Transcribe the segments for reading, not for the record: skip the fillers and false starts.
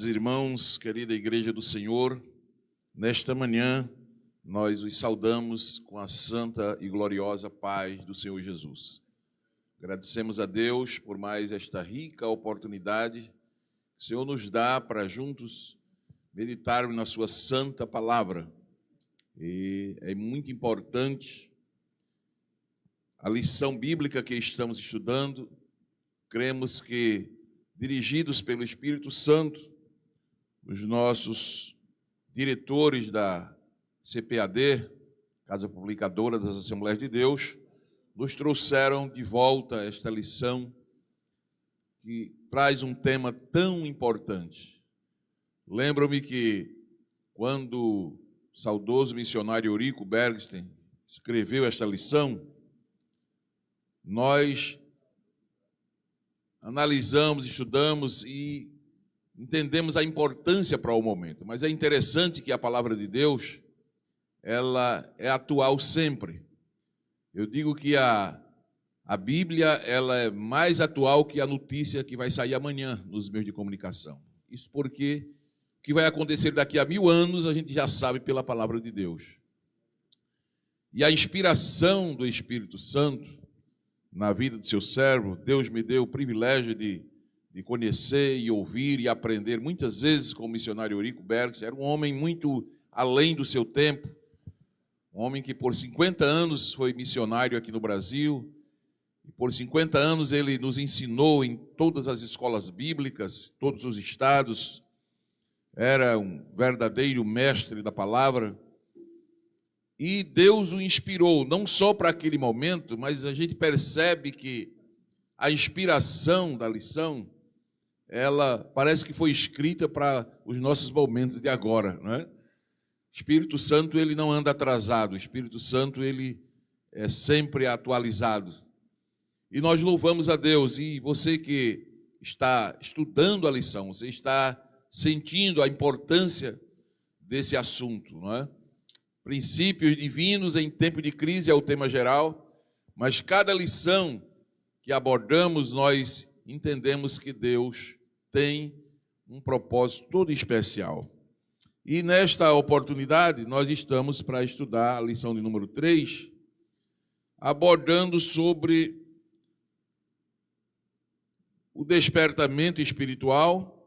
Amados irmãos, querida Igreja do Senhor, nesta manhã nós os saudamos com a santa e gloriosa paz do Senhor Jesus. Agradecemos a Deus por mais esta rica oportunidade que o Senhor nos dá para juntos meditarmos na sua santa palavra. E é muito importante a lição bíblica que estamos estudando. Cremos que, dirigidos pelo Espírito Santo, os nossos diretores da CPAD, Casa Publicadora das Assembleias de Deus, nos trouxeram de volta esta lição que traz um tema tão importante. Lembro-me que quando o saudoso missionário Eurico Bergsten escreveu esta lição, nós analisamos, estudamos e entendemos a importância para o momento. Mas é interessante que a palavra de Deus, ela é atual sempre. Eu digo que a Bíblia, ela é mais atual que a notícia que vai sair amanhã nos meios de comunicação. Isso porque o que vai acontecer daqui a 1000 anos, a gente já sabe pela palavra de Deus. E a inspiração do Espírito Santo na vida do seu servo, Deus me deu o privilégio de conhecer e ouvir e aprender muitas vezes com o missionário Eurico Bergsten. Era um homem muito além do seu tempo, um homem que por 50 anos foi missionário aqui no Brasil, e por 50 anos ele nos ensinou em todas as escolas bíblicas, todos os estados. Era um verdadeiro mestre da palavra. E Deus o inspirou, não só para aquele momento, mas a gente percebe que a inspiração da lição, ela parece que foi escrita para os nossos momentos de agora, não é? O Espírito Santo, ele não anda atrasado, o Espírito Santo, ele é sempre atualizado. E nós louvamos a Deus. E você que está estudando a lição, você está sentindo a importância desse assunto, não é? Princípios divinos em tempo de crise é o tema geral, mas cada lição que abordamos, nós entendemos que Deus tem um propósito todo especial. E nesta oportunidade, nós estamos para estudar a lição de número 3, abordando sobre o despertamento espiritual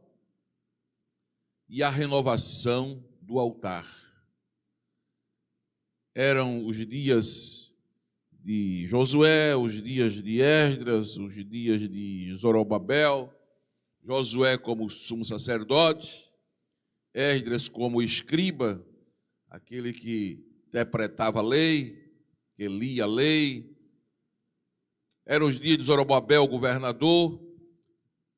e a renovação do altar. Eram os dias de Josué, os dias de Esdras, os dias de Zorobabel, Josué como sumo sacerdote, Esdras como escriba, aquele que interpretava a lei, que lia a lei. Eram os dias de Zorobabel, governador.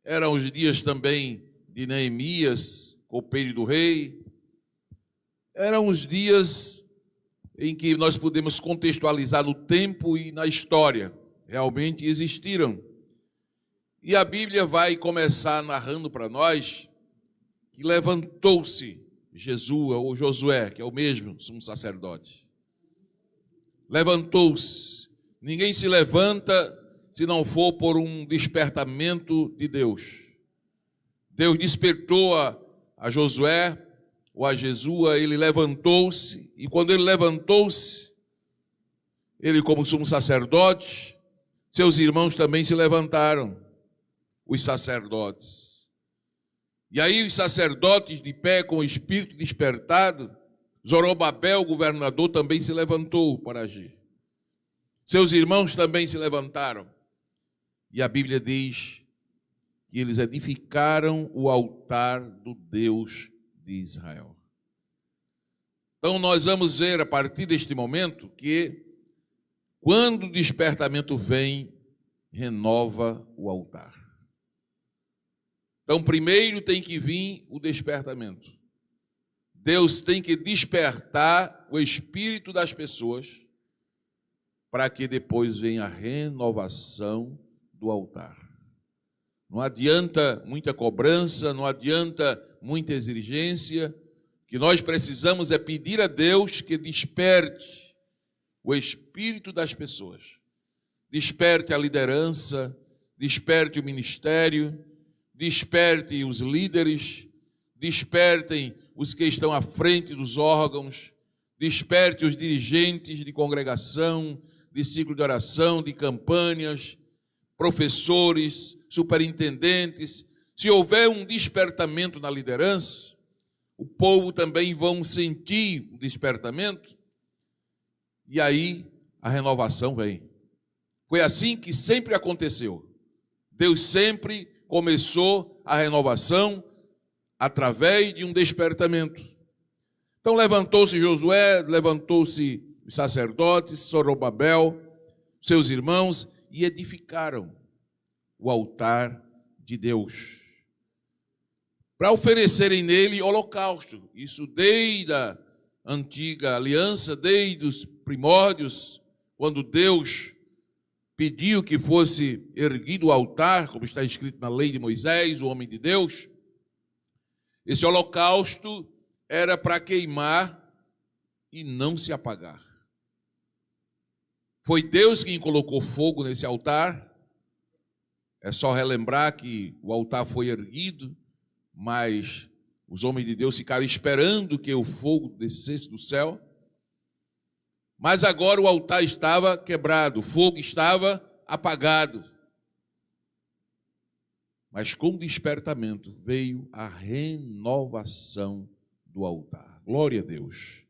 Eram os dias também de Neemias, copeiro do rei. Eram os dias em que nós podemos contextualizar no tempo e na história. Realmente existiram. E a Bíblia vai começar narrando para nós que levantou-se Jesua, ou Josué, que é o mesmo sumo sacerdote. Levantou-se. Ninguém se levanta se não for por um despertamento de Deus. Deus despertou a Josué, ou a Jesua, ele levantou-se, e quando ele levantou-se, ele como sumo sacerdote, seus irmãos também se levantaram, os sacerdotes. E aí os sacerdotes de pé com o espírito despertado, Zorobabel, governador, também se levantou para agir. Seus irmãos também se levantaram. E a Bíblia diz que eles edificaram o altar do Deus de Israel. Então nós vamos ver a partir deste momento que quando o despertamento vem, renova o altar. Então primeiro tem que vir o despertamento. Deus tem que despertar o espírito das pessoas para que depois venha a renovação do altar. Não adianta muita cobrança, não adianta muita exigência. O que nós precisamos é pedir a Deus que desperte o espírito das pessoas. Desperte a liderança, desperte o ministério, desperte os líderes, despertem os que estão à frente dos órgãos, desperte os dirigentes de congregação, de ciclo de oração, de campanhas, professores, superintendentes. Se houver um despertamento na liderança, o povo também vão sentir o despertamento, e aí a renovação vem. Foi assim que sempre aconteceu. Deus sempre começou a renovação através de um despertamento. Então levantou-se Josué, levantou-se os sacerdotes, Zorobabel, seus irmãos, e edificaram o altar de Deus, para oferecerem nele holocausto. Isso desde a antiga aliança, desde os primórdios, quando Deus pediu que fosse erguido o altar, como está escrito na lei de Moisés, o homem de Deus. Esse holocausto era para queimar e não se apagar. Foi Deus quem colocou fogo nesse altar. É só relembrar que o altar foi erguido, mas os homens de Deus ficaram esperando que o fogo descesse do céu. Mas agora o altar estava quebrado, o fogo estava apagado. Mas com o despertamento veio a renovação do altar. Glória a Deus.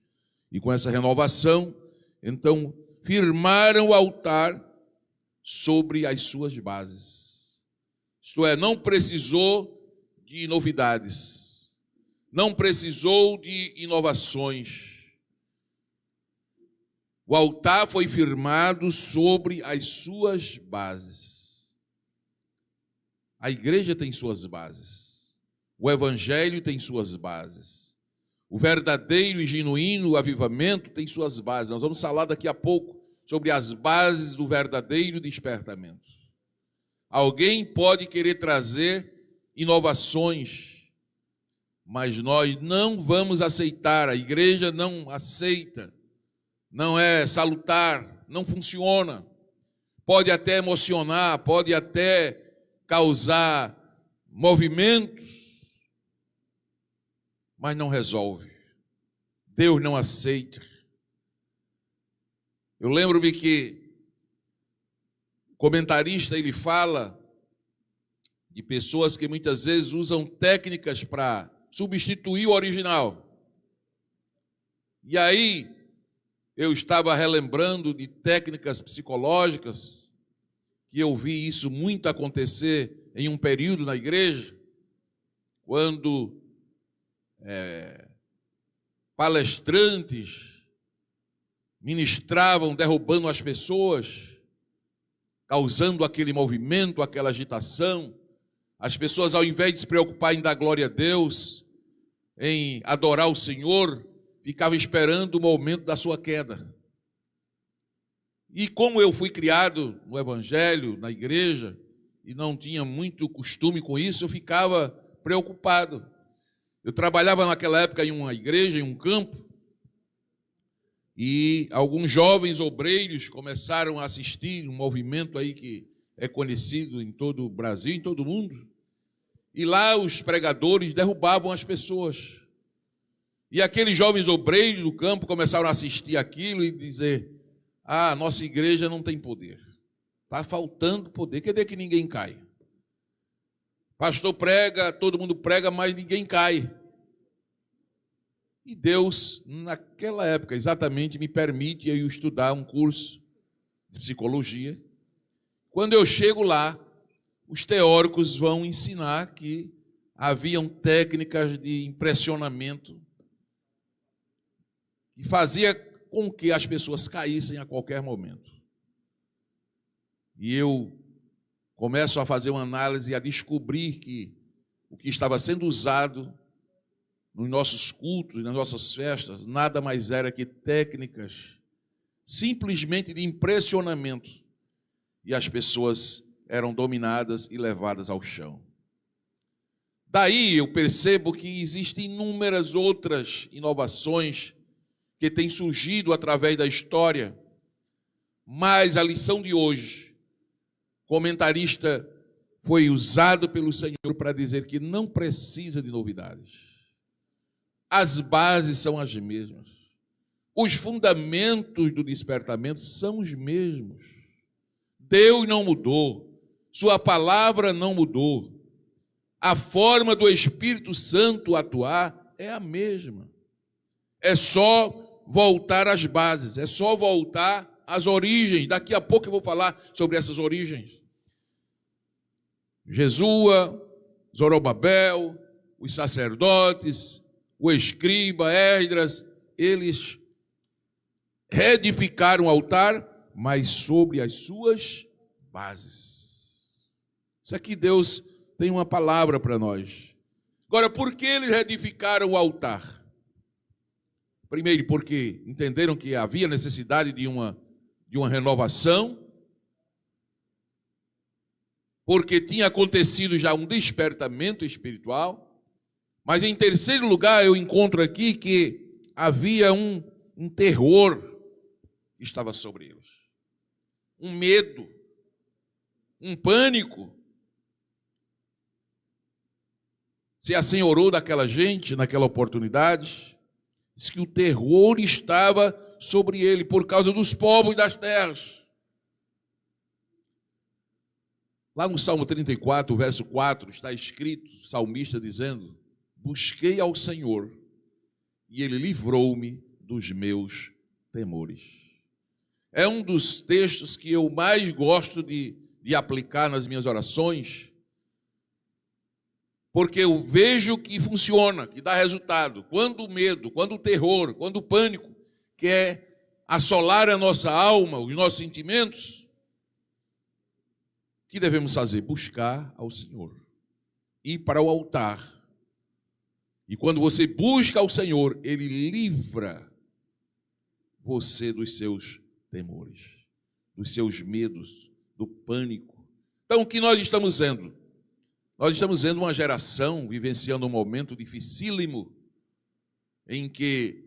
E com essa renovação, então, firmaram o altar sobre as suas bases. Isto é, não precisou de novidades, não precisou de inovações. O altar foi firmado sobre as suas bases. A igreja tem suas bases. O evangelho tem suas bases. O verdadeiro e genuíno avivamento tem suas bases. Nós vamos falar daqui a pouco sobre as bases do verdadeiro despertamento. Alguém pode querer trazer inovações, mas nós não vamos aceitar, a igreja não aceita, não é salutar, não funciona. Pode até emocionar, pode até causar movimentos, mas não resolve. Deus não aceita. Eu lembro-me que o comentarista, ele fala de pessoas que muitas vezes usam técnicas para substituir o original. E aí, eu estava relembrando de técnicas psicológicas, que eu vi isso muito acontecer em um período na igreja, quando palestrantes ministravam derrubando as pessoas, causando aquele movimento, aquela agitação. As pessoas, ao invés de se preocupar em dar glória a Deus, em adorar o Senhor, ficavam esperando o momento da sua queda. E como eu fui criado no Evangelho, na igreja, e não tinha muito costume com isso, eu ficava preocupado. Eu trabalhava naquela época em uma igreja, em um campo, e alguns jovens obreiros começaram a assistir um movimento aí que é conhecido em todo o Brasil, em todo o mundo. E lá os pregadores derrubavam as pessoas. E aqueles jovens obreiros do campo começaram a assistir aquilo e dizer: ah, nossa igreja não tem poder. Está faltando poder. Quer dizer que ninguém cai? Pastor prega, todo mundo prega, mas ninguém cai. E Deus, naquela época, exatamente, me permite eu estudar um curso de psicologia. Quando eu chego lá, os teóricos vão ensinar que haviam técnicas de impressionamento que fazia com que as pessoas caíssem a qualquer momento. E eu começo a fazer uma análise e a descobrir que o que estava sendo usado nos nossos cultos, nas nossas festas, nada mais era que técnicas simplesmente de impressionamento. E as pessoas eram dominadas e levadas ao chão. Daí eu percebo que existem inúmeras outras inovações que têm surgido através da história, mas a lição de hoje, comentarista foi usado pelo Senhor para dizer que não precisa de novidades. as bases são as mesmas. Os fundamentos do despertamento são os mesmos. Deus não mudou, sua palavra não mudou. A forma do Espírito Santo atuar é a mesma. É só voltar às bases, é só voltar às origens. Daqui a pouco eu vou falar sobre essas origens. Jesua, Zorobabel, os sacerdotes, o escriba, Esdras, eles reedificaram o altar, mas sobre as suas bases. Isso aqui Deus tem uma palavra para nós. Agora, por que eles reedificaram o altar? Primeiro, porque entenderam que havia necessidade de uma renovação, porque tinha acontecido já um despertamento espiritual, mas em terceiro lugar eu encontro aqui que havia um terror que estava sobre eles, um medo, um pânico. Se assenhorou daquela gente naquela oportunidade, diz que o terror estava sobre ele por causa dos povos das terras. Lá no Salmo 34, verso 4, está escrito, o salmista dizendo: busquei ao Senhor e Ele livrou-me dos meus temores. É um dos textos que eu mais gosto de aplicar nas minhas orações, porque eu vejo que funciona, que dá resultado. Quando o medo, quando o terror, quando o pânico quer assolar a nossa alma, os nossos sentimentos, o que devemos fazer? Buscar ao Senhor, ir para o altar. E quando você busca ao Senhor, Ele livra você dos seus temores, dos seus medos, do pânico. Então, o que nós estamos vendo? Nós estamos vendo uma geração vivenciando um momento dificílimo em que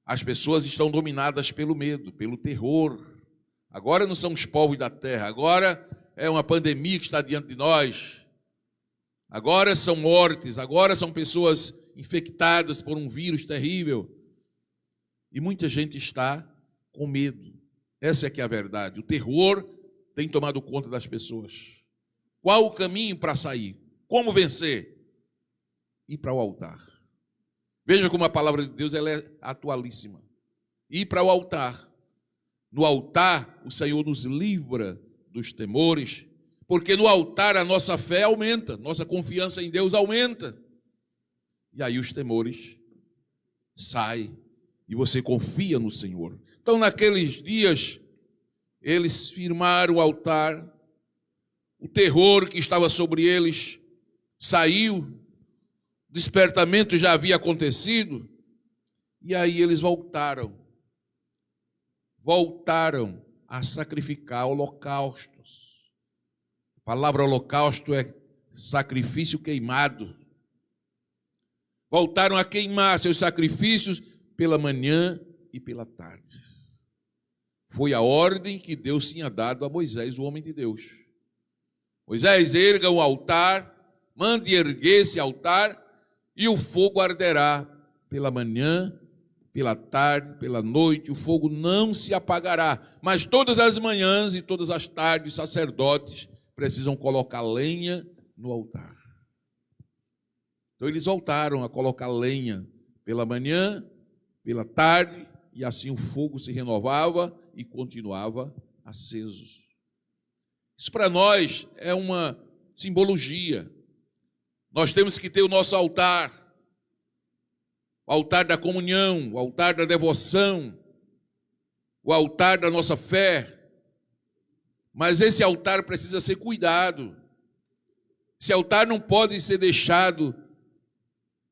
as pessoas estão dominadas pelo medo, pelo terror. Agora não são os povos da terra, agora é uma pandemia que está diante de nós. Agora são mortes, agora são pessoas infectadas por um vírus terrível. E muita gente está com medo. Essa é que é a verdade. O terror tem tomado conta das pessoas. Qual o caminho para sair? Como vencer? Ir para o altar. Veja como a palavra de Deus ela é atualíssima. Ir para o altar. No altar, o Senhor nos livra dos temores, porque no altar a nossa fé aumenta, nossa confiança em Deus aumenta. E aí os temores saem e você confia no Senhor. Então, naqueles dias, eles firmaram o altar, o terror que estava sobre eles saiu, o despertamento já havia acontecido, e aí eles voltaram a sacrificar holocaustos. A palavra holocausto é sacrifício queimado. Voltaram a queimar seus sacrifícios pela manhã e pela tarde. Foi a ordem que Deus tinha dado a Moisés, o homem de Deus. Moisés, erga um altar, mande erguer esse altar, e o fogo arderá pela manhã, pela tarde, pela noite, o fogo não se apagará. Mas todas as manhãs e todas as tardes, os sacerdotes precisam colocar lenha no altar. Então eles voltaram a colocar lenha pela manhã, pela tarde, e assim o fogo se renovava e continuava aceso. Isso para nós é uma simbologia. Nós temos que ter o nosso altar, o altar da comunhão, o altar da devoção, o altar da nossa fé. Mas esse altar precisa ser cuidado. Esse altar não pode ser deixado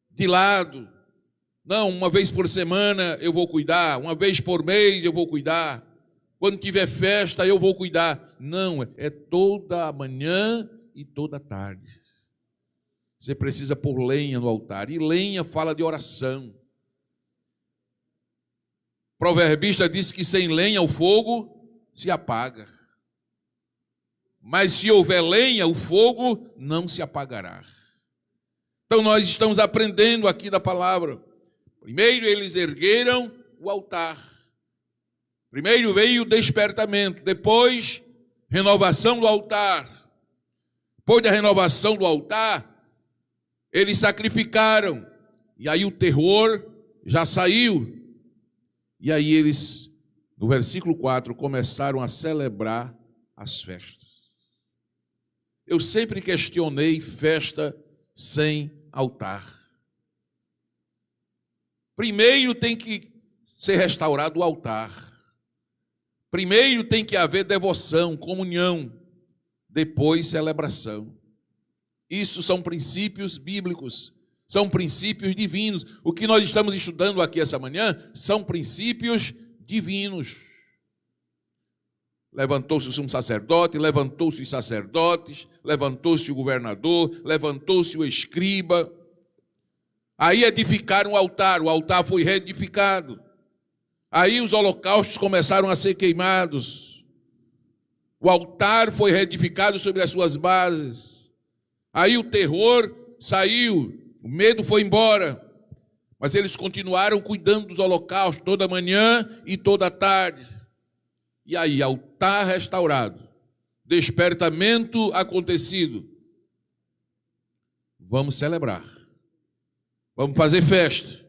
de lado. Não, uma vez por semana eu vou cuidar, uma vez por mês eu vou cuidar, quando tiver festa eu vou cuidar. Não, é toda a manhã e toda a tarde. Você precisa pôr lenha no altar, e lenha fala de oração. O proverbista disse que sem lenha o fogo se apaga. Mas se houver lenha, o fogo não se apagará. Então nós estamos aprendendo aqui da palavra. Primeiro eles ergueram o altar. Primeiro veio o despertamento, depois renovação do altar. Depois da renovação do altar, eles sacrificaram. E aí o terror já saiu. E aí eles, no versículo 4, começaram a celebrar as festas. Eu sempre questionei festa sem altar. Primeiro tem que ser restaurado o altar. Primeiro tem que haver devoção, comunhão, depois celebração. Isso são princípios bíblicos, são princípios divinos. O que nós estamos estudando aqui essa manhã são princípios divinos. Levantou-se o sumo sacerdote, levantou-se os sacerdotes, levantou-se o governador, levantou-se o escriba. Aí edificaram o altar foi reedificado. Aí os holocaustos começaram a ser queimados. O altar foi reedificado sobre as suas bases. Aí o terror saiu, o medo foi embora. Mas eles continuaram cuidando dos holocaustos toda manhã e toda tarde. E aí, altar restaurado, despertamento acontecido. Vamos celebrar. Vamos fazer festa.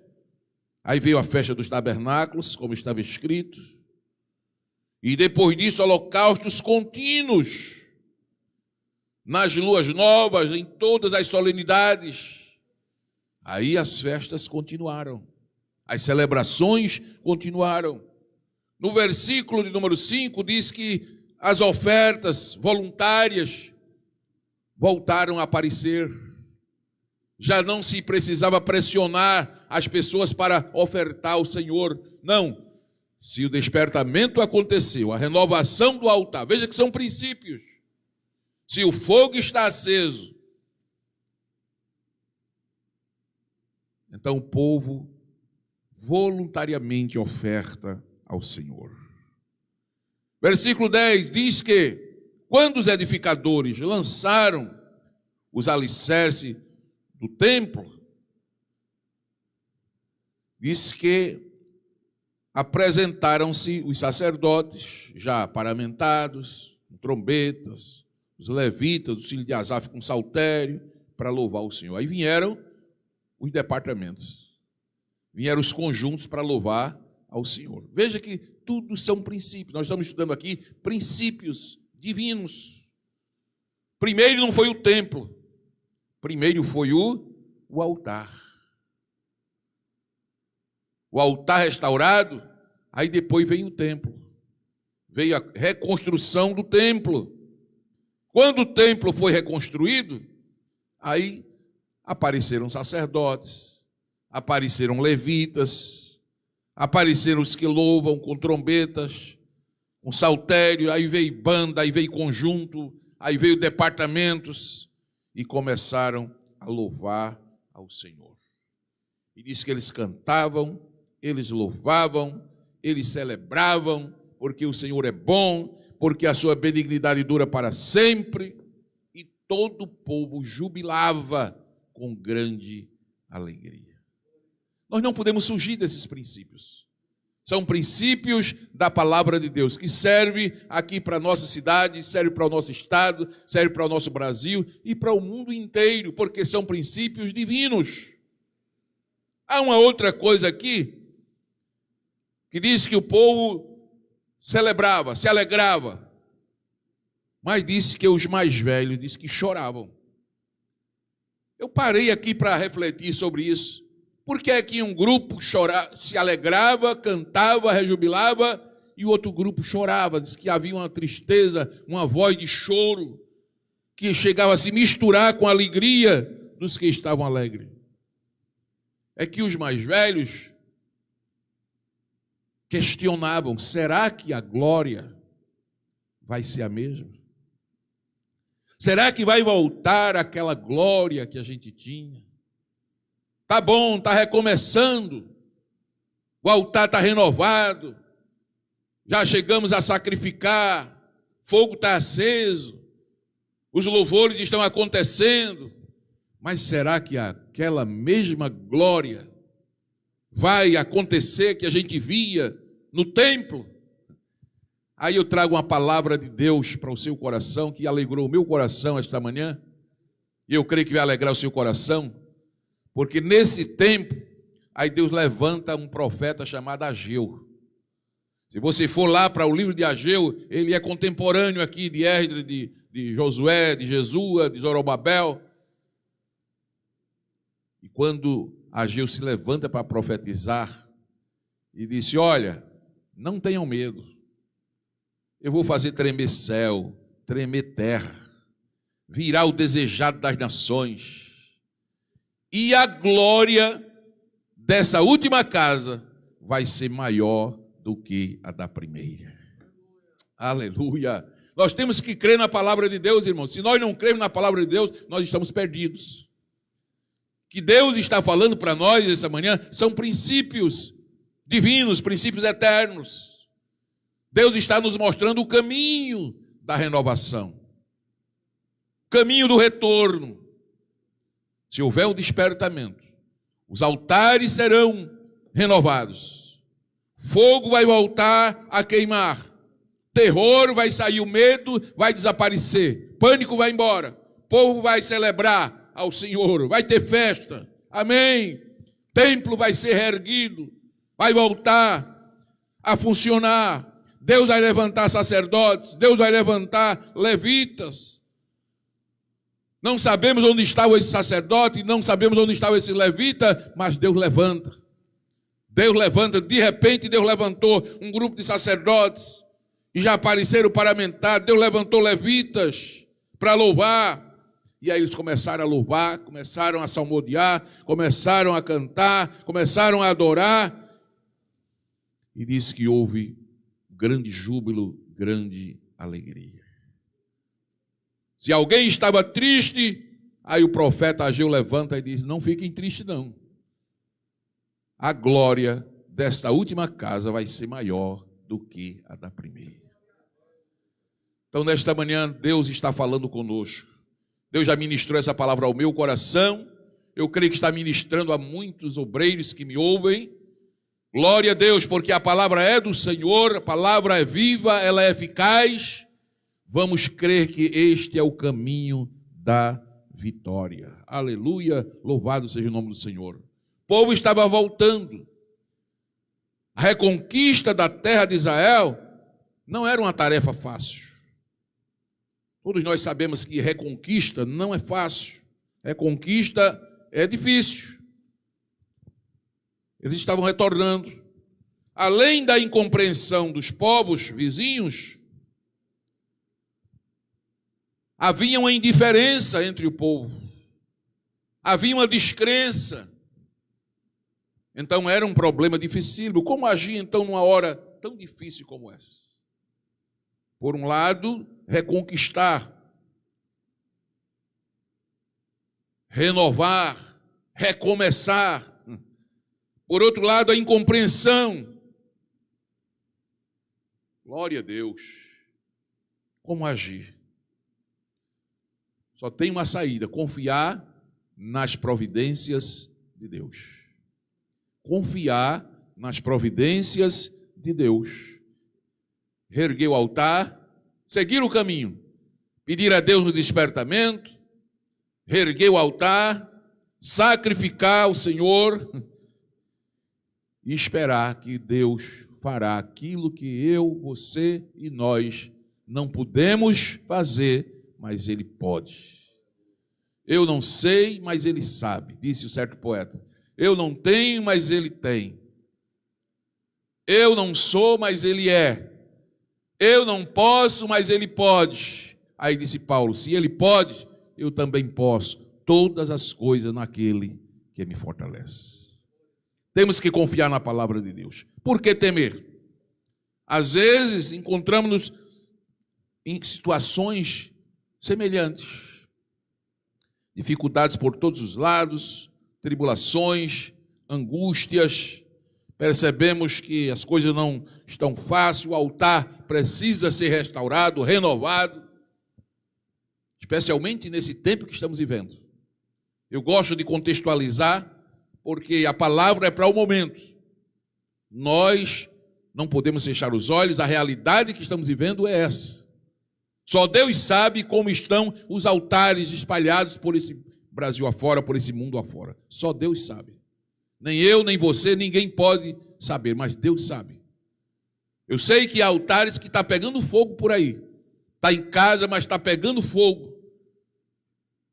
Aí veio a festa dos tabernáculos, como estava escrito. E depois disso, holocaustos contínuos. Nas luas novas, em todas as solenidades. Aí as festas continuaram. As celebrações continuaram. No versículo de número 5, diz que as ofertas voluntárias voltaram a aparecer. Já não se precisava pressionar as pessoas para ofertar ao Senhor. Não. Se o despertamento aconteceu, a renovação do altar, veja que são princípios. Se o fogo está aceso, então o povo voluntariamente oferta ao Senhor. Versículo 10 diz que quando os edificadores lançaram os alicerces do templo, diz que apresentaram-se os sacerdotes já paramentados, com trombetas, os levitas, os filhos de Asaf com saltério, para louvar o Senhor. Aí vieram os departamentos, vieram os conjuntos para louvar ao Senhor. Veja que tudo são princípios. Nós estamos estudando aqui princípios divinos. Primeiro não foi o templo, primeiro foi o altar. O altar restaurado, aí depois veio o templo. Veio a reconstrução do templo. Quando o templo foi reconstruído, aí apareceram sacerdotes, apareceram levitas, apareceram os que louvam com trombetas, com saltério, aí veio banda, aí veio conjunto, aí veio departamentos e começaram a louvar ao Senhor. E diz que eles cantavam, eles louvavam, eles celebravam, porque o Senhor é bom, porque a sua benignidade dura para sempre, e todo o povo jubilava com grande alegria. Nós não podemos fugir desses princípios. São princípios da palavra de Deus, que serve aqui para a nossa cidade, serve para o nosso estado, serve para o nosso Brasil e para o mundo inteiro, porque são princípios divinos. Há uma outra coisa aqui, que diz que o povo celebrava, se alegrava, mas disse que os mais velhos, disse que choravam. Eu parei aqui para refletir sobre isso. Por que é que um grupo se alegrava, cantava, rejubilava, e o outro grupo chorava? Diz que havia uma tristeza, uma voz de choro, que chegava a se misturar com a alegria dos que estavam alegres. É que os mais velhos questionavam, será que a glória vai ser a mesma? Será que vai voltar aquela glória que a gente tinha? Tá bom, está recomeçando, o altar está renovado, já chegamos a sacrificar, fogo está aceso, os louvores estão acontecendo, mas será que aquela mesma glória vai acontecer que a gente via no templo. Aí eu trago uma palavra de Deus para o seu coração, que alegrou o meu coração esta manhã, e eu creio que vai alegrar o seu coração, porque nesse tempo, aí Deus levanta um profeta chamado Ageu. Se você for lá para o livro de Ageu, ele é contemporâneo aqui de Esdras, de Josué, de Jesua, de Zorobabel. E quando Ageu se levanta para profetizar, e disse: olha, não tenham medo, eu vou fazer tremer céu, tremer terra, virá o desejado das nações, e a glória dessa última casa vai ser maior do que a da primeira. Aleluia! Nós temos que crer na palavra de Deus, irmãos. Se nós não cremos na palavra de Deus, nós estamos perdidos. O que Deus está falando para nós essa manhã são princípios divinos, princípios eternos. Deus está nos mostrando o caminho da renovação, o caminho do retorno. Se houver um despertamento, os altares serão renovados. Fogo vai voltar a queimar. Terror vai sair, o medo vai desaparecer. Pânico vai embora. O povo vai celebrar ao Senhor. Vai ter festa. Amém. Templo vai ser reerguido. Vai voltar a funcionar. Deus vai levantar sacerdotes. Deus vai levantar levitas. Não sabemos onde estava esse sacerdote. Não sabemos onde estava esse levita. Mas Deus levanta. Deus levanta, de repente Deus levantou um grupo de sacerdotes e já apareceram paramentados. Deus levantou levitas para louvar. E aí eles começaram a louvar, começaram a salmodiar, começaram a cantar, começaram a adorar. E diz que houve grande júbilo, grande alegria. Se alguém estava triste, aí o profeta Ageu levanta e diz: não fiquem tristes não. A glória desta última casa vai ser maior do que a da primeira. Então, nesta manhã, Deus está falando conosco. Deus já ministrou essa palavra ao meu coração. Eu creio que está ministrando a muitos obreiros que me ouvem. Glória a Deus, porque a palavra é do Senhor, a palavra é viva, ela é eficaz. Vamos crer que este é o caminho da vitória. Aleluia, louvado seja o nome do Senhor. O povo estava voltando. A reconquista da terra de Israel não era uma tarefa fácil. Todos nós sabemos que reconquista não é fácil. Reconquista é difícil. Eles estavam retornando. Além da incompreensão dos povos vizinhos, havia uma indiferença entre o povo. Havia uma descrença. Então era um problema dificílimo. Como agir então numa hora tão difícil como essa? Por um lado, reconquistar, renovar, recomeçar. Por outro lado, a incompreensão. Glória a Deus. Como agir? Só tem uma saída: confiar nas providências de Deus. Confiar nas providências de Deus. Reerguer o altar, seguir o caminho, pedir a Deus o despertamento, reerguer o altar, sacrificar o Senhor e esperar que Deus fará aquilo que eu, você e nós não podemos fazer, mas Ele pode. Eu não sei, mas Ele sabe, disse o certo poeta. Eu não tenho, mas Ele tem. Eu não sou, mas Ele é. Eu não posso, mas Ele pode. Aí disse Paulo: se Ele pode, eu também posso. Todas as coisas naquele que me fortalece. Temos que confiar na palavra de Deus. Por que temer? Às vezes encontramos-nos em situações semelhantes. Dificuldades por todos os lados, tribulações, angústias. Percebemos que as coisas não estão fáceis, o altar precisa ser restaurado, renovado, especialmente nesse tempo que estamos vivendo. Eu gosto de contextualizar porque a palavra é para o momento. Nós não podemos fechar os olhos, a realidade que estamos vivendo é essa. Só Deus sabe como estão os altares espalhados por esse Brasil afora, por esse mundo afora. Só Deus sabe. Nem eu, nem você, ninguém pode saber, mas Deus sabe. Eu sei que há altares que estão pegando fogo por aí. Está em casa, mas está pegando fogo.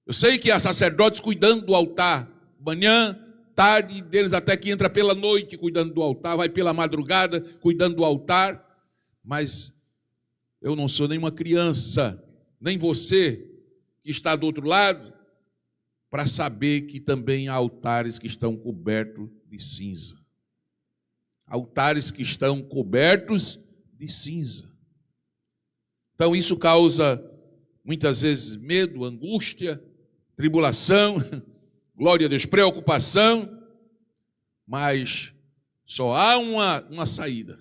Eu sei que há sacerdotes cuidando do altar, manhã, tarde, deles até que entra pela noite cuidando do altar, vai pela madrugada cuidando do altar, mas eu não sou nenhuma criança, nem você que está do outro lado, para saber que também há altares que estão cobertos de cinza. Altares que estão cobertos de cinza. Então isso causa muitas vezes medo, angústia, tribulação, glória a Deus, preocupação, mas só há uma saída: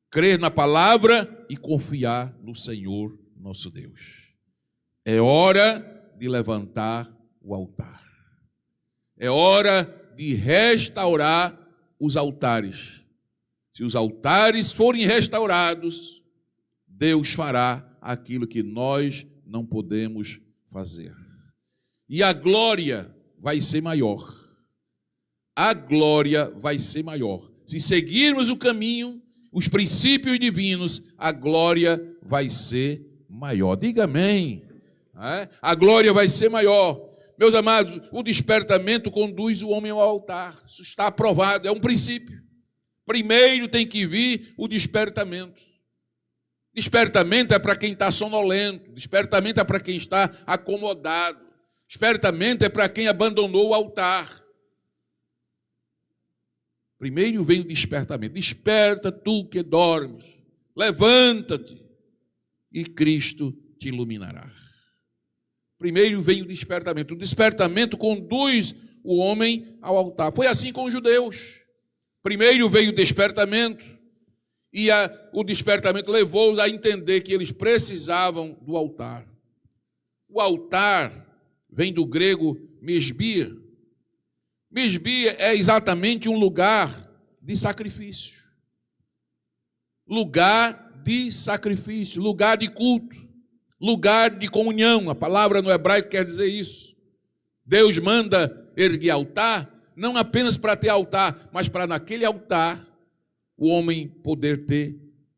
crer na palavra e confiar no Senhor nosso Deus. É hora de levantar o altar. É hora de restaurar os altares. Se os altares forem restaurados, Deus fará aquilo que nós não podemos fazer. E a glória vai ser maior. A glória vai ser maior. Se seguirmos o caminho, os princípios divinos, a glória vai ser maior. Diga amém. A glória vai ser maior. Meus amados, o despertamento conduz o homem ao altar. Isso está aprovado, é um princípio. Primeiro tem que vir o despertamento. Despertamento é para quem está sonolento. Despertamento é para quem está acomodado. Despertamento é para quem abandonou o altar. Primeiro vem o despertamento. Desperta tu que dormes. Levanta-te e Cristo te iluminará. Primeiro vem o despertamento. O despertamento conduz o homem ao altar. Foi assim com os judeus. Primeiro veio o despertamento e o despertamento levou-os a entender que eles precisavam do altar. O altar vem do grego mesbia. Mesbia é exatamente um lugar de sacrifício. Lugar de sacrifício, lugar de culto, lugar de comunhão. A palavra no hebraico quer dizer isso. Deus manda erguer altar, não apenas para ter altar, mas para naquele altar o homem poder ter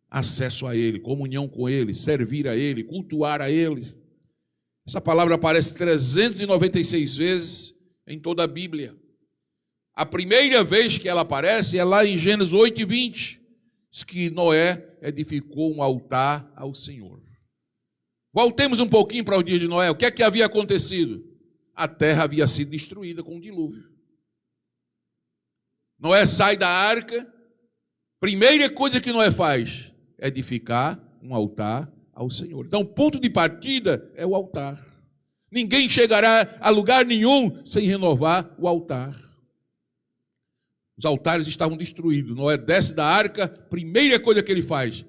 acesso a Ele, comunhão com Ele, servir a Ele, cultuar a Ele. Essa palavra aparece 396 vezes em toda a Bíblia. A primeira vez que ela aparece é lá em Gênesis 8:20, diz que Noé edificou um altar ao Senhor. Voltemos um pouquinho para o dia de Noé. O que é que havia acontecido? A terra havia sido destruída com um dilúvio. Noé sai da arca. Primeira coisa que Noé faz é edificar um altar ao Senhor. Então, o ponto de partida é o altar. Ninguém chegará a lugar nenhum sem renovar o altar. Os altares estavam destruídos. Noé desce da arca, primeira coisa que ele faz,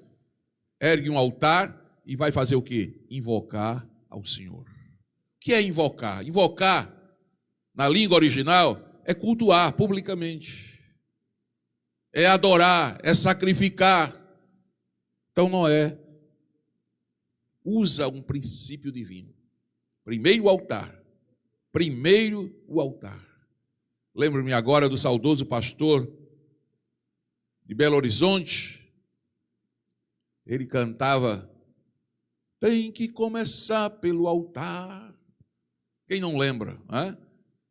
ergue um altar e vai fazer o quê? Invocar ao Senhor. O que é invocar? Invocar, na língua original, é cultuar publicamente. É adorar, é sacrificar. Então Noé usa um princípio divino. Primeiro o altar. Primeiro o altar. Lembro-me agora do saudoso pastor de Belo Horizonte. Ele cantava: tem que começar pelo altar. Quem não lembra? Né?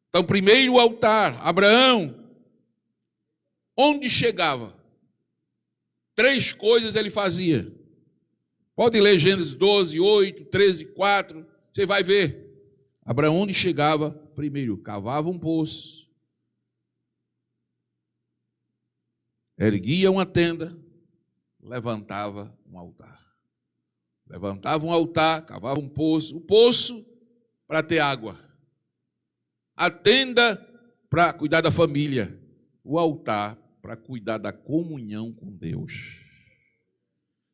Então, primeiro o altar. Abraão, onde chegava? 3 coisas ele fazia. Pode ler Gênesis 12, 8, 13, 4. Você vai ver. Abraão, onde chegava? Primeiro, cavava um poço. Erguia uma tenda. Levantava um altar. Levantava um altar, cavava um poço. O poço para ter água. A tenda para cuidar da família. O altar para cuidar da comunhão com Deus.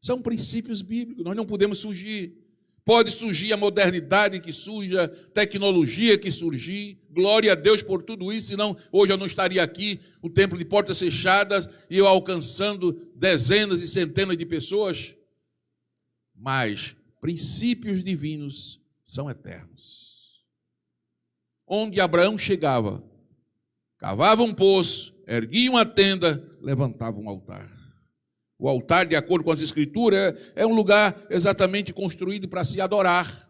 São princípios bíblicos, nós não podemos fugir. Pode surgir a modernidade que surge, a tecnologia que surgir. Glória a Deus por tudo isso, senão hoje eu não estaria aqui, o templo de portas fechadas, e eu alcançando dezenas e centenas de pessoas. Mas princípios divinos são eternos. Onde Abraão chegava, cavava um poço, erguia uma tenda, levantava um altar. O altar, de acordo com as Escrituras, é um lugar exatamente construído para se adorar,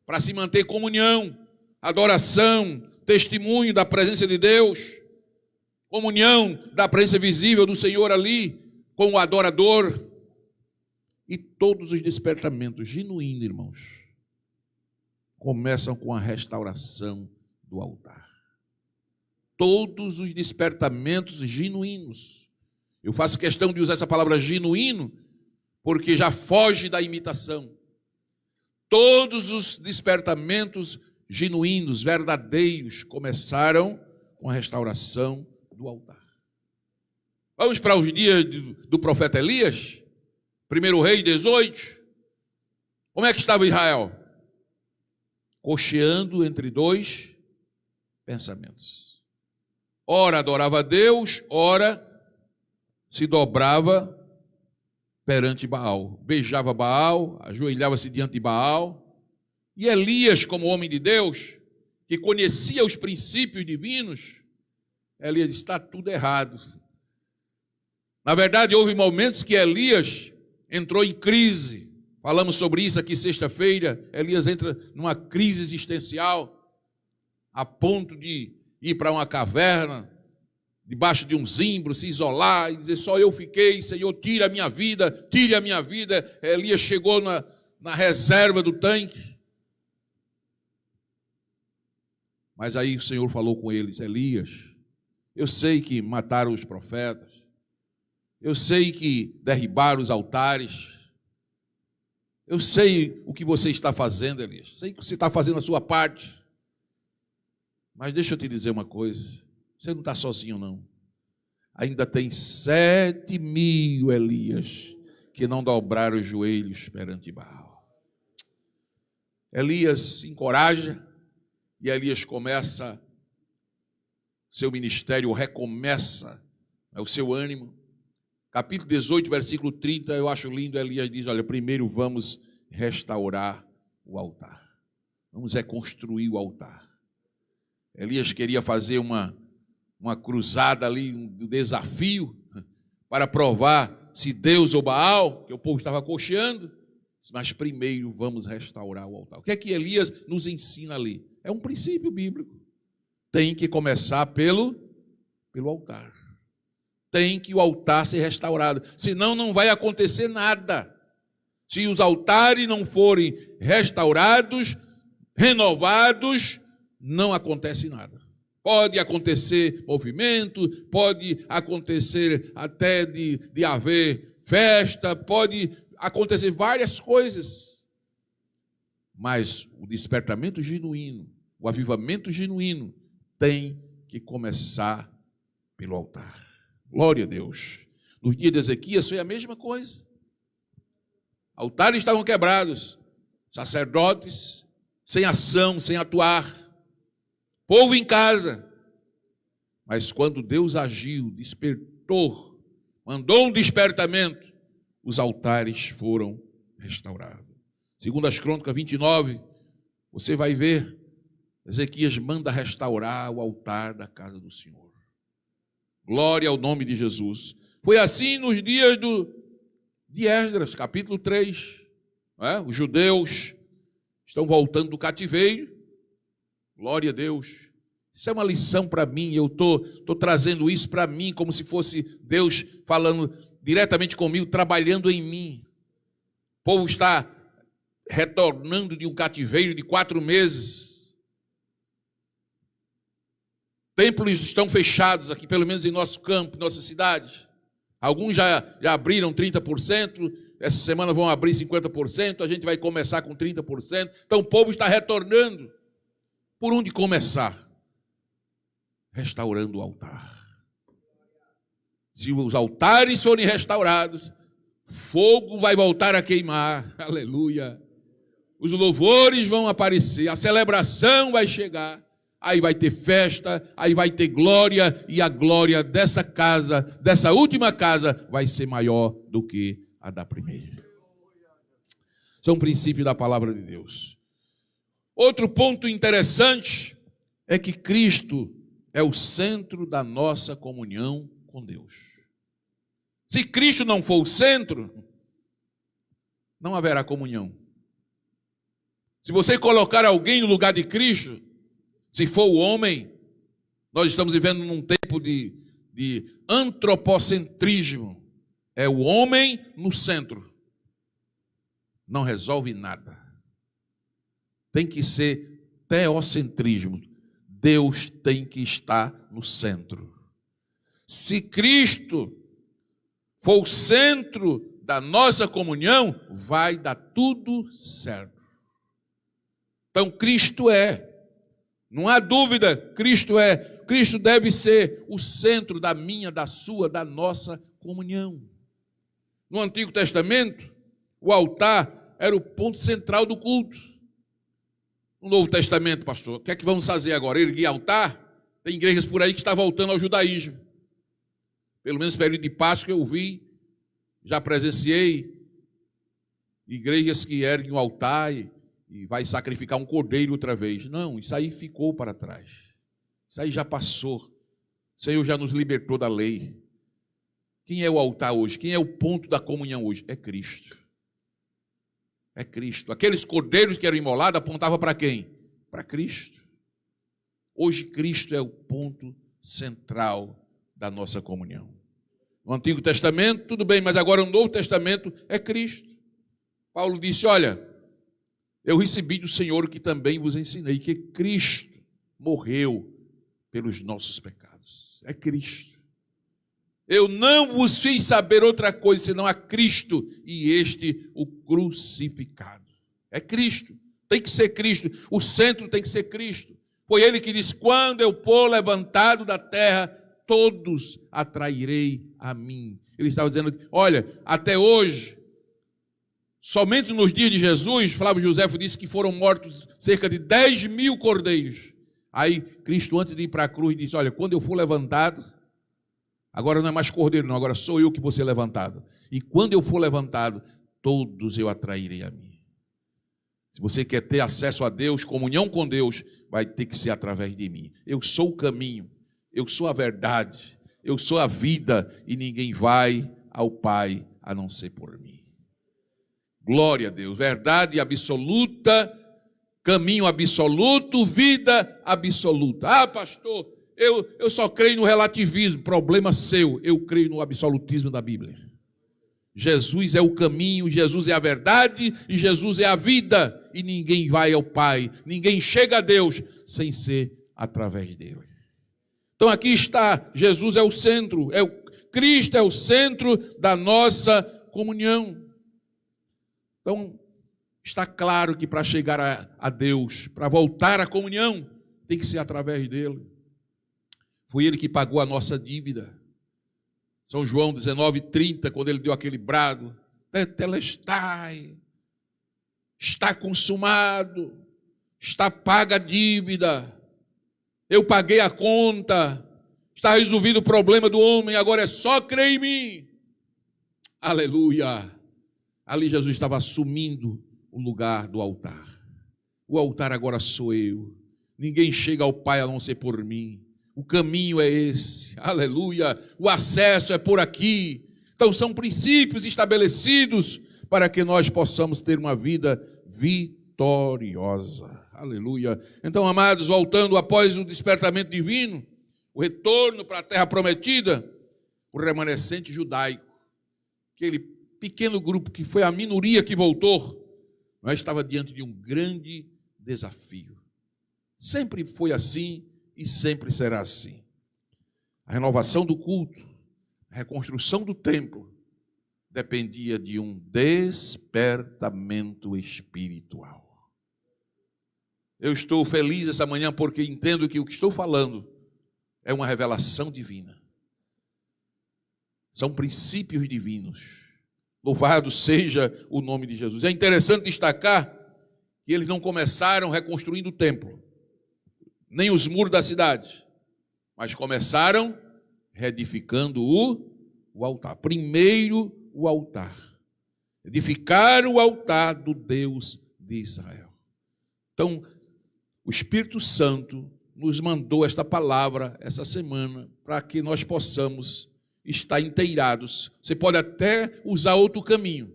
para se manter comunhão, adoração, testemunho da presença de Deus, comunhão da presença visível do Senhor ali, com o adorador. E todos os despertamentos genuínos, irmãos, começam com a restauração do altar. Todos os despertamentos genuínos. Eu faço questão de usar essa palavra genuíno, porque já foge da imitação. Todos os despertamentos genuínos, verdadeiros, começaram com a restauração do altar. Vamos para os dias do profeta Elias, 1 Reis 18. Como é que estava Israel? Cocheando entre dois pensamentos. Ora adorava a Deus, ora se dobrava perante Baal, beijava Baal, ajoelhava-se diante de Baal. E Elias, como homem de Deus, que conhecia os princípios divinos, Elias disse: está tudo errado. Na verdade, houve momentos que Elias entrou em crise. Falamos sobre isso aqui sexta-feira. Elias entra numa crise existencial, a ponto de ir para uma caverna, debaixo de um zimbro, se isolar e dizer: só eu fiquei, Senhor, tira a minha vida, tire a minha vida. Elias chegou na reserva do tanque. Mas aí o Senhor falou com eles: Elias, eu sei que mataram os profetas, eu sei que derribaram os altares, eu sei o que você está fazendo, Elias, sei que você está fazendo a sua parte, mas deixa eu te dizer uma coisa, você não está sozinho não. Ainda tem 7.000 Elias que não dobraram os joelhos perante Baal. Elias se encoraja e Elias começa seu ministério, recomeça o seu ânimo. Capítulo 18, versículo 30, eu acho lindo. Elias diz: olha, primeiro vamos restaurar o altar, vamos reconstruir o altar. Elias queria fazer uma cruzada ali, um desafio, para provar se Deus ou Baal, que o povo estava cocheando, mas primeiro vamos restaurar o altar. O que é que Elias nos ensina ali? É um princípio bíblico. Tem que começar pelo altar. Tem que o altar ser restaurado, senão não vai acontecer nada. Se os altares não forem restaurados, renovados, não acontece nada. Pode acontecer movimento, pode acontecer até de haver festa, pode acontecer várias coisas. Mas o despertamento genuíno, o avivamento genuíno, tem que começar pelo altar. Glória a Deus. No dia de Ezequias foi a mesma coisa. Altares estavam quebrados, sacerdotes sem ação, sem atuar, povo em casa. Mas quando Deus agiu, despertou, mandou um despertamento, os altares foram restaurados. Segundo as Crônicas 29, você vai ver, Ezequias manda restaurar o altar da casa do Senhor. Glória ao nome de Jesus. Foi assim nos dias de Esdras, capítulo 3. Os judeus estão voltando do cativeiro. Glória a Deus. Isso é uma lição para mim. Eu estou trazendo isso para mim, como se fosse Deus falando diretamente comigo, trabalhando em mim. O povo está retornando de um cativeiro de 4 meses. Templos estão fechados aqui, pelo menos em nosso campo, em nossa cidade. Alguns já abriram 30%, essa semana vão abrir 50%, a gente vai começar com 30%. Então o povo está retornando. Por onde começar? Restaurando o altar. Se os altares forem restaurados, fogo vai voltar a queimar. Aleluia. os louvores vão aparecer, a celebração vai chegar, aí vai ter festa, aí vai ter glória, e a glória dessa casa, dessa última casa, vai ser maior do que a da primeira. Isso é um princípio da palavra de Deus. Outro ponto interessante é que Cristo é o centro da nossa comunhão com Deus. Se Cristo não for o centro, não haverá comunhão. Se você colocar alguém no lugar de Cristo, se for o homem, nós estamos vivendo num tempo de antropocentrismo. É o homem no centro. Não resolve nada. Tem que ser teocentrismo. Deus tem que estar no centro. Se Cristo for o centro da nossa comunhão, vai dar tudo certo. Então Cristo não há dúvida, Cristo deve ser o centro da minha, da sua, da nossa comunhão. No Antigo Testamento, o altar era o ponto central do culto. No Novo Testamento, pastor, o que é que vamos fazer agora? Erguer altar? Tem igrejas por aí que estão voltando ao judaísmo. Pelo menos no período de Páscoa eu vi, já presenciei igrejas que erguem o altar e vai sacrificar um cordeiro outra vez. Não, isso aí ficou para trás. Isso aí já passou. O Senhor já nos libertou da lei. Quem é o altar hoje? Quem é o ponto da comunhão hoje? É Cristo. É Cristo. Aqueles cordeiros que eram imolados apontavam para quem? Para Cristo. Hoje Cristo é o ponto central da nossa comunhão. No Antigo Testamento, tudo bem, mas agora no Novo Testamento é Cristo. Paulo disse, olha, eu recebi do Senhor o que também vos ensinei, que Cristo morreu pelos nossos pecados. É Cristo. Eu não vos fiz saber outra coisa senão a Cristo e este o crucificado. É Cristo. Tem que ser Cristo. O centro tem que ser Cristo. Foi ele que disse, quando eu for levantado da terra, todos atrairei a mim. Ele estava dizendo, olha, até hoje, somente nos dias de Jesus, Flávio Josefo disse que foram mortos cerca de 10.000 cordeiros. Aí Cristo, antes de ir para a cruz, disse, olha, quando eu for levantado, agora não é mais cordeiro não, agora sou eu que vou ser levantado. E quando eu for levantado, todos eu atrairei a mim. Se você quer ter acesso a Deus, comunhão com Deus, vai ter que ser através de mim. Eu sou o caminho, eu sou a verdade, eu sou a vida, e ninguém vai ao Pai a não ser por mim. Glória a Deus, verdade absoluta, caminho absoluto, vida absoluta. Ah, pastor, eu só creio no relativismo, problema seu, eu creio no absolutismo da Bíblia. Jesus é o caminho, Jesus é a verdade e Jesus é a vida, e ninguém vai ao Pai, ninguém chega a Deus sem ser através dele. Então aqui está, Jesus é o centro, Cristo é o centro da nossa comunhão. Então, está claro que para chegar a Deus, para voltar à comunhão, tem que ser através dele. Foi ele que pagou a nossa dívida. São João 19:30, quando ele deu aquele brado, tetelestai, está consumado, está paga a dívida, eu paguei a conta, está resolvido o problema do homem, agora é só crer em mim. Aleluia! Ali Jesus estava assumindo o lugar do altar. O altar agora sou eu. Ninguém chega ao Pai a não ser por mim. O caminho é esse. Aleluia. O acesso é por aqui. Então são princípios estabelecidos para que nós possamos ter uma vida vitoriosa. Aleluia. Então, amados, voltando após o despertamento divino, o retorno para a terra prometida, o remanescente judaico, aquele pequeno grupo que foi a minoria que voltou, nós estava diante de um grande desafio. Sempre foi assim e sempre será assim. A renovação do culto, a reconstrução do templo, dependia de um despertamento espiritual. Eu estou feliz essa manhã porque entendo que o que estou falando é uma revelação divina. São princípios divinos. Louvado seja o nome de Jesus. É interessante destacar que eles não começaram reconstruindo o templo, nem os muros da cidade, mas começaram reedificando o altar. Primeiro o altar. Edificar o altar do Deus de Israel. Então, o Espírito Santo nos mandou esta palavra essa semana para que nós possamos estar inteirados. Você pode até usar outro caminho,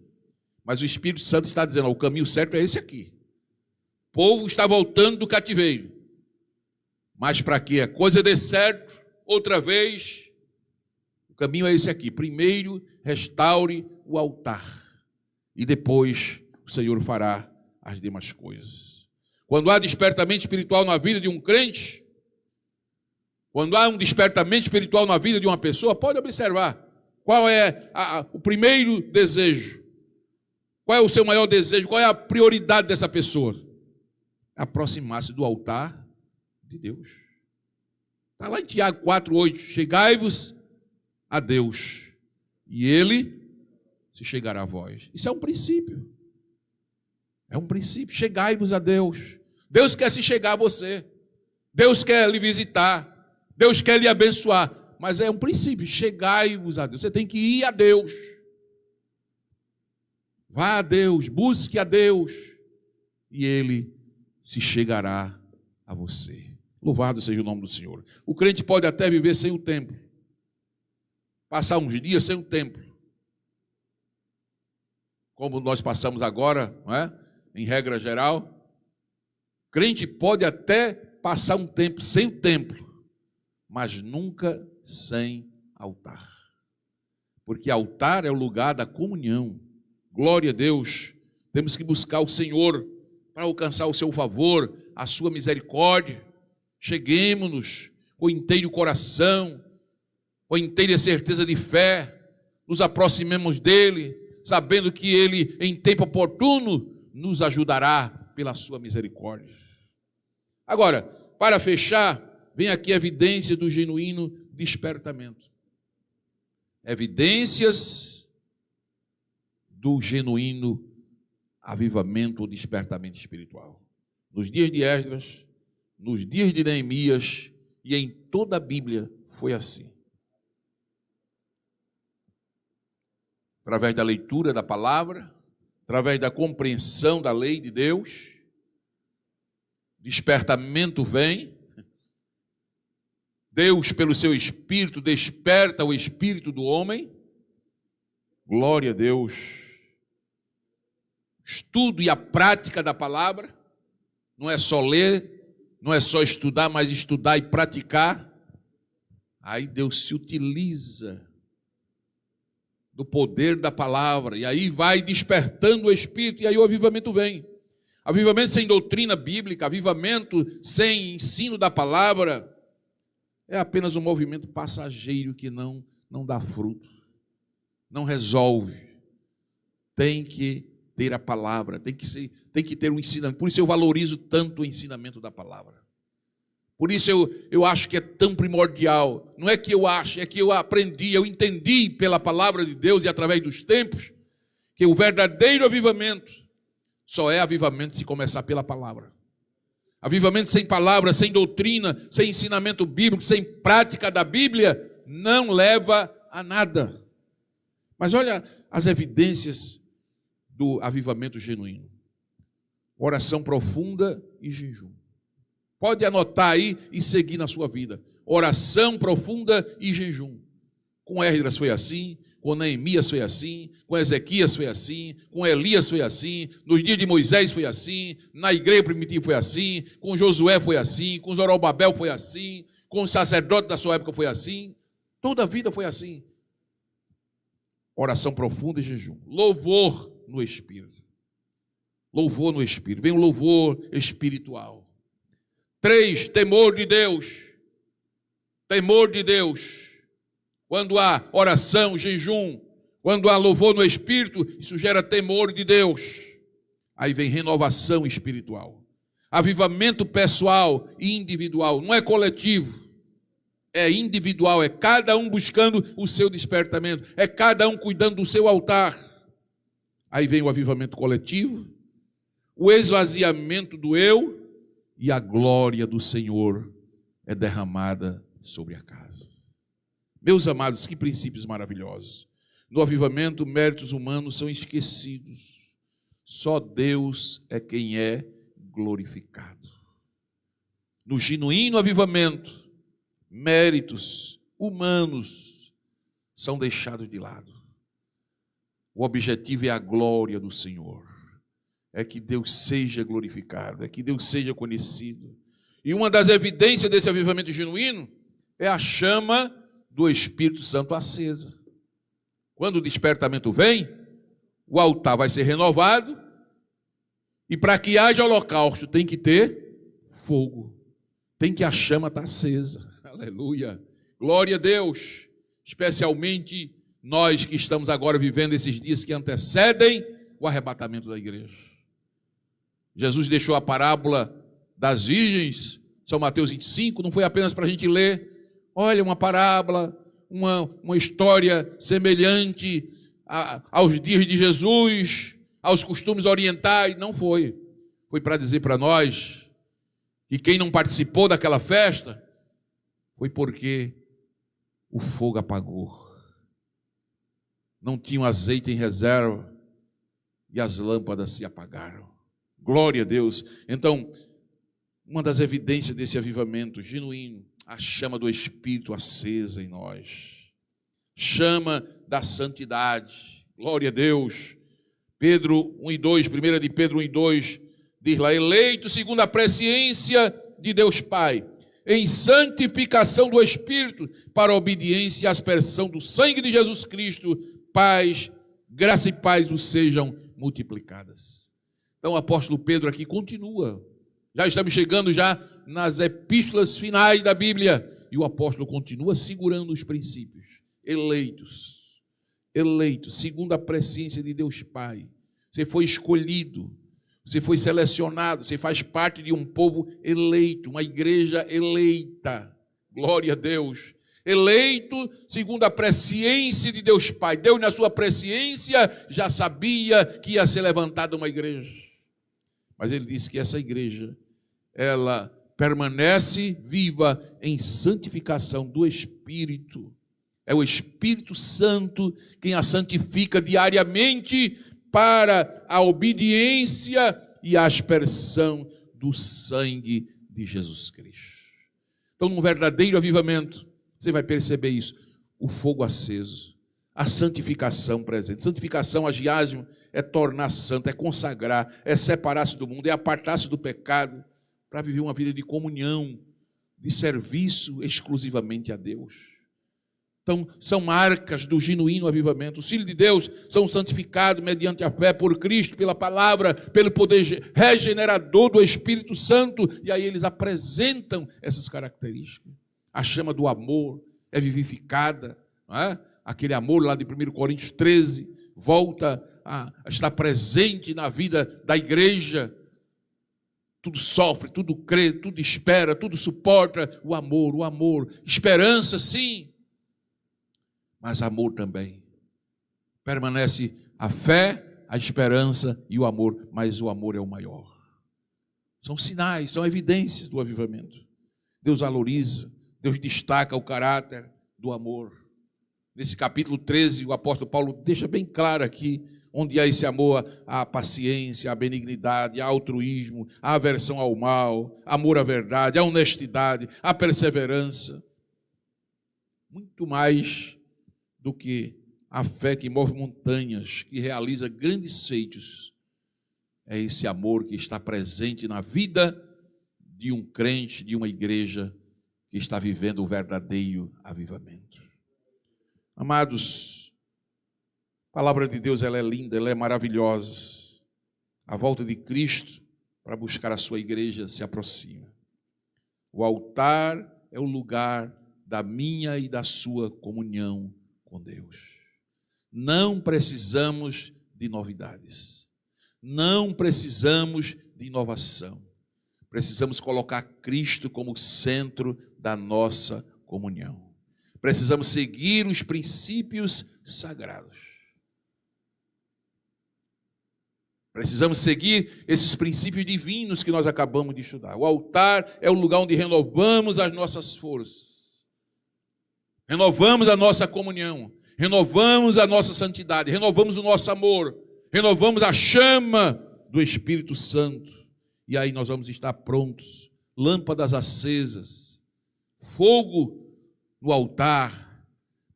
mas o Espírito Santo está dizendo, o caminho certo é esse aqui. O povo está voltando do cativeiro. Mas para que a coisa dê certo, outra vez, o caminho é esse aqui. Primeiro, restaure o altar. E depois, o Senhor fará as demais coisas. Quando há despertamento espiritual na vida de um crente, quando há um despertamento espiritual na vida de uma pessoa, pode observar qual é o primeiro desejo. Qual é o seu maior desejo? Qual é a prioridade dessa pessoa? Aproximar-se do altar de Deus. Está lá em Tiago 4:8. Chegai-vos a Deus, e Ele se chegará a vós. Isso é um princípio. É um princípio. Chegai-vos a Deus. Deus quer se chegar a você. Deus quer lhe visitar. Deus quer lhe abençoar. Mas é um princípio. Chegai-vos a Deus. Você tem que ir a Deus. Vá a Deus. Busque a Deus. E Ele se chegará a você. Louvado seja o nome do Senhor. O crente pode até viver sem o templo. Passar uns dias sem o templo. Como nós passamos agora, não é? Em regra geral. O crente pode até passar um tempo sem o templo, mas nunca sem altar. Porque altar é o lugar da comunhão. Glória a Deus. Temos que buscar o Senhor para alcançar o seu favor, a sua misericórdia. Cheguemos-nos com inteiro coração, com inteira certeza de fé, nos aproximemos dele, sabendo que ele, em tempo oportuno, nos ajudará pela sua misericórdia. Agora, para fechar, vem aqui a evidência do genuíno despertamento. Evidências do genuíno avivamento ou despertamento espiritual. Nos dias de Esdras, nos dias de Neemias e em toda a Bíblia foi assim. Através da leitura da palavra, através da compreensão da lei de Deus, despertamento vem. Deus, pelo seu Espírito, desperta o espírito do homem. Glória a Deus. Estudo e a prática da palavra. Não é só ler, não é só estudar, mas estudar e praticar. Aí Deus se utiliza do poder da palavra, e aí vai despertando o espírito, e aí o avivamento vem. Avivamento sem doutrina bíblica, avivamento sem ensino da palavra, é apenas um movimento passageiro que não dá fruto, não resolve. Tem que ter a palavra, tem que ter um ensinamento. Por isso eu valorizo tanto o ensinamento da palavra. Por isso eu acho que é tão primordial. Não é que eu acho, é que eu aprendi, eu entendi pela palavra de Deus e através dos tempos, que o verdadeiro avivamento só é avivamento se começar pela palavra. Avivamento sem palavra, sem doutrina, sem ensinamento bíblico, sem prática da Bíblia, não leva a nada. Mas olha as evidências do avivamento genuíno. Oração profunda e jejum. Pode anotar aí e seguir na sua vida. Oração profunda e jejum. Com Esdras foi assim, com Neemias foi assim, com Ezequias foi assim, com Elias foi assim, nos dias de Moisés foi assim, na igreja primitiva foi assim, com Josué foi assim, com Zorobabel foi assim, com os sacerdotes da sua época foi assim. Toda a vida foi assim. Oração profunda e jejum. Louvor no Espírito. Louvor no Espírito. Vem o louvor espiritual. 3, temor de Deus. Temor de Deus. Quando há oração, jejum, quando há louvor no Espírito, isso gera temor de Deus. Aí vem renovação espiritual. Avivamento pessoal e individual. Não é coletivo. É individual. É cada um buscando o seu despertamento. É cada um cuidando do seu altar. Aí vem o avivamento coletivo. o esvaziamento do eu, e a glória do Senhor é derramada sobre a casa. Meus amados, que princípios maravilhosos. No avivamento, méritos humanos são esquecidos. Só Deus é quem é glorificado. No genuíno avivamento, méritos humanos são deixados de lado. O objetivo é a glória do Senhor. É que Deus seja glorificado, é que Deus seja conhecido. E uma das evidências desse avivamento genuíno é a chama do Espírito Santo acesa. Quando o despertamento vem, o altar vai ser renovado, e para que haja holocausto tem que ter fogo, tem que a chama estar acesa. Aleluia, glória a Deus. Especialmente nós que estamos agora vivendo esses dias que antecedem o arrebatamento da igreja. Jesus deixou a parábola das virgens, São Mateus 25, não foi apenas para a gente ler, olha, uma parábola, uma história semelhante aos dias de Jesus, aos costumes orientais. Não foi. Foi para dizer para nós que quem não participou daquela festa foi porque o fogo apagou. Não tinham azeite em reserva e as lâmpadas se apagaram. Glória a Deus. Então, uma das evidências desse avivamento genuíno, a chama do Espírito acesa em nós. Chama da santidade. Glória a Deus. Pedro 1:2, 1 de Pedro 1:2, diz lá, eleito segundo a presciência de Deus Pai, em santificação do Espírito, para a obediência e aspersão do sangue de Jesus Cristo, paz, graça e paz vos sejam multiplicadas. Então o apóstolo Pedro aqui continua. Já estamos chegando já nas epístolas finais da Bíblia, e o apóstolo continua segurando os princípios. Eleitos, segundo a presciência de Deus Pai. Você foi escolhido, você foi selecionado, você faz parte de um povo eleito, uma igreja eleita. Glória a Deus. Eleito segundo a presciência de Deus Pai. Deus, na sua presciência, já sabia que ia ser levantada uma igreja. Mas ele disse que essa igreja, ela permanece viva em santificação do Espírito. É o Espírito Santo quem a santifica diariamente para a obediência e a aspersão do sangue de Jesus Cristo. Então, num verdadeiro avivamento, você vai perceber isso, o fogo aceso, a santificação presente. Santificação, agiasmo, é tornar santo, é consagrar, é separar-se do mundo, é apartar-se do pecado, para viver uma vida de comunhão, de serviço exclusivamente a Deus. Então, são marcas do genuíno avivamento. Os filhos de Deus são santificados mediante a fé por Cristo, pela palavra, pelo poder regenerador do Espírito Santo, e aí eles apresentam essas características. A chama do amor é vivificada, não é? Aquele amor lá de 1 Coríntios 13 volta a estar presente na vida da igreja. Tudo sofre, tudo crê, tudo espera, tudo suporta. O amor. Esperança, sim, mas amor também. Permanece a fé, a esperança e o amor, mas o amor é o maior. São sinais, são evidências do avivamento. Deus valoriza, Deus destaca o caráter do amor. Nesse capítulo 13, o apóstolo Paulo deixa bem claro aqui, onde há esse amor, a paciência, a benignidade, a altruísmo, a aversão ao mal, amor à verdade, a honestidade, a perseverança. Muito mais do que a fé que move montanhas, que realiza grandes feitos. É esse amor que está presente na vida de um crente, de uma igreja que está vivendo o verdadeiro avivamento. Amados, a palavra de Deus, ela é linda, ela é maravilhosa. A volta de Cristo para buscar a sua igreja se aproxima. O altar é o lugar da minha e da sua comunhão com Deus. Não precisamos de novidades. Não precisamos de inovação. Precisamos colocar Cristo como centro da nossa comunhão. Precisamos seguir os princípios sagrados. Precisamos seguir esses princípios divinos que nós acabamos de estudar. O altar é o lugar onde renovamos as nossas forças, renovamos a nossa comunhão, renovamos a nossa santidade, renovamos o nosso amor, renovamos a chama do Espírito Santo. E aí nós vamos estar prontos, lâmpadas acesas, fogo no altar,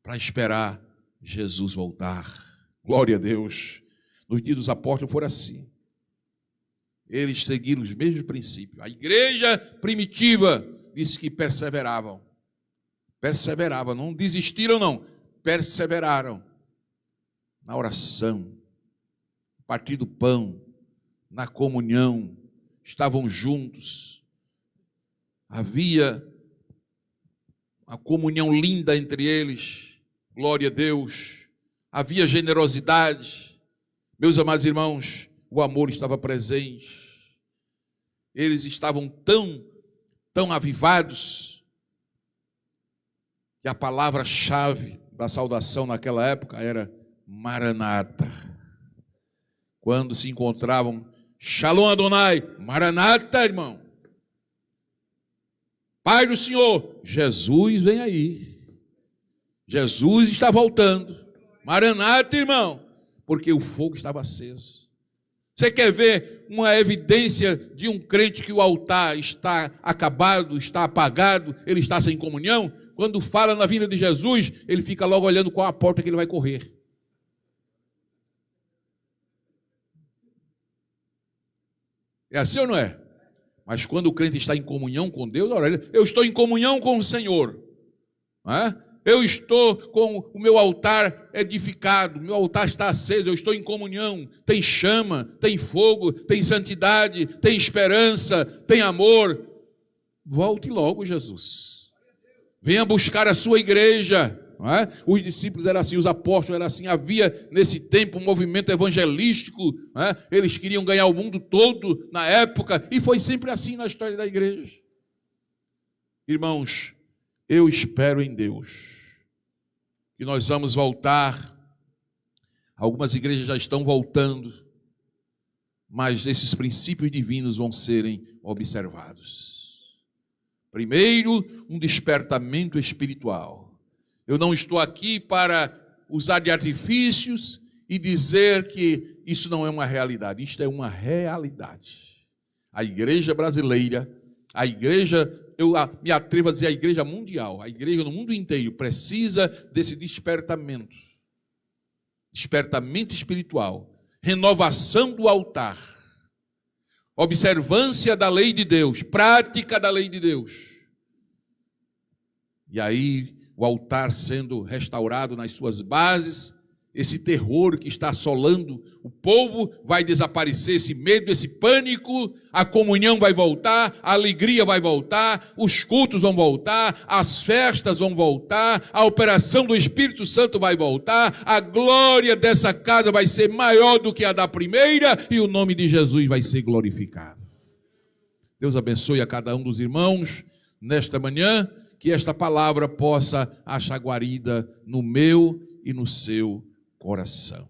para esperar Jesus voltar. Glória a Deus. Nos dias dos apóstolos foi assim. Eles seguiram os mesmos princípios. A igreja primitiva disse que perseveravam. Perseveravam, não desistiram não. Perseveraram na oração, no partir do pão, na comunhão. Estavam juntos. Havia uma comunhão linda entre eles. Glória a Deus. Havia generosidade. Meus amados irmãos, o amor estava presente. Eles estavam tão avivados, que a palavra-chave da saudação naquela época era Maranata. Quando se encontravam, Shalom Adonai, Maranata, irmão. Pai do Senhor, Jesus vem aí. Jesus está voltando. Maranata, irmão. Porque o fogo estava aceso. Você quer ver uma evidência de um crente que o altar está acabado, está apagado, ele está sem comunhão? Quando fala na vinda de Jesus, ele fica logo olhando qual a porta que ele vai correr. É assim ou não é? Mas quando o crente está em comunhão com Deus, eu estou em comunhão com o Senhor. Não é? Eu estou com o meu altar edificado, meu altar está aceso, eu estou em comunhão, tem chama, tem fogo, tem santidade, tem esperança, tem amor. Volte logo, Jesus. Venha buscar a sua igreja. Não é? Os discípulos eram assim, os apóstolos eram assim, havia nesse tempo um movimento evangelístico, não é? Eles queriam ganhar o mundo todo na época, e foi sempre assim na história da igreja. Irmãos, eu espero em Deus que nós vamos voltar. Algumas igrejas já estão voltando, mas esses princípios divinos vão serem observados. Primeiro, um despertamento espiritual. Eu não estou aqui para usar de artifícios e dizer que isso não é uma realidade. Isto é uma realidade. A igreja brasileira, a igreja, eu me atrevo a dizer a igreja mundial, a igreja no mundo inteiro precisa desse despertamento. Despertamento espiritual, renovação do altar, observância da lei de Deus, prática da lei de Deus. E aí, o altar sendo restaurado nas suas bases, esse terror que está assolando o povo vai desaparecer, esse medo, esse pânico, a comunhão vai voltar, a alegria vai voltar, os cultos vão voltar, as festas vão voltar, a operação do Espírito Santo vai voltar, a glória dessa casa vai ser maior do que a da primeira e o nome de Jesus vai ser glorificado. Deus abençoe a cada um dos irmãos nesta manhã, que esta palavra possa achar guarida no meu e no seu coração.